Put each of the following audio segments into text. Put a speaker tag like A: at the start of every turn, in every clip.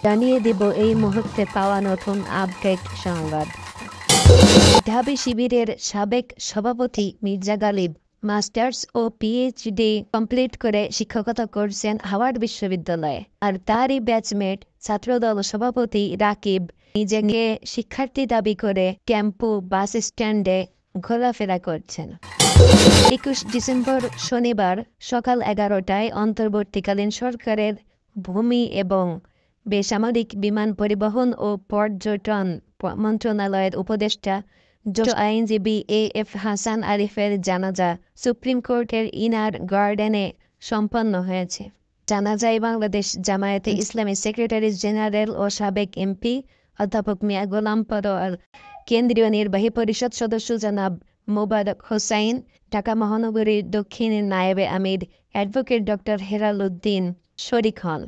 A: জানিয়ে দেব এই মুহূর্তে পাওয়া নতুন আপডেট সংবাদ। ঢাবি শিবিরের সাবেক সভাপতি মির্জা গালিব মাস্টার্স ও পিএইচডি কমপ্লিট করে শিক্ষকতা করছেন হাওয়ার্ড বিশ্ববিদ্যালয়ে। আর তারই ব্যাচমেট ছাত্রদল সভাপতি রাকিব নিজেকে শিক্ষার্থী দাবি করে ক্যাম্পু বাস স্ট্যান্ডে ঘোরাফেরা করছেন। 21 ডিসেম্বর শনিবার সকাল 11টায় অন্তর্বর্তীকালীন সরকারের ভূমি এবং বেসামরিক বিমান পরিবহন ও পর্যটন মন্ত্রণালয়ের উপদেষ্টা আইনজীবী এ.এফ. হাসান আরিফের জানাজা সুপ্রিম কোর্টের ইনার গার্ডেনে সম্পন্ন হয়েছে। জানাজায় বাংলাদেশ জামায়াতে ইসলামী সেক্রেটারি জেনারেল ও সাবেক এমপি অধ্যাপক মিয়া গোলাম পরোয়ার, কেন্দ্রীয় নির্বাহী পরিষদ সদস্য জনাব মোবারক হোসাইন, ঢাকা মহানগরীর দক্ষিণের নায়েবে আমির অ্যাডভোকেট ডক্টর হেলাল উদ্দিন শরীক হন।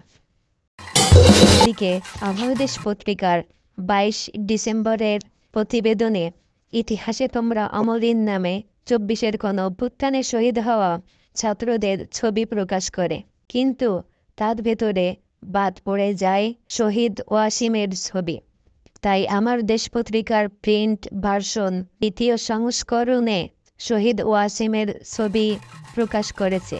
A: এদিকে আমাদের পত্রিকার 22 ডিসেম্বরের প্রতিবেদনে ইতিহাসে তোমরা অমলিন নামে 24-এর গণঅভ্যুত্থানে শহীদ হওয়া ছাত্রদের ছবি প্রকাশ করে, কিন্তু তার ভেতরে বাদ পড়ে যায় শহীদ ওয়াসিমের ছবি। তাই আমার দেশ পত্রিকার প্রিন্ট ভার্সন 2য় সংস্করণে শহীদ ওয়াসিমের ছবি প্রকাশ করেছে।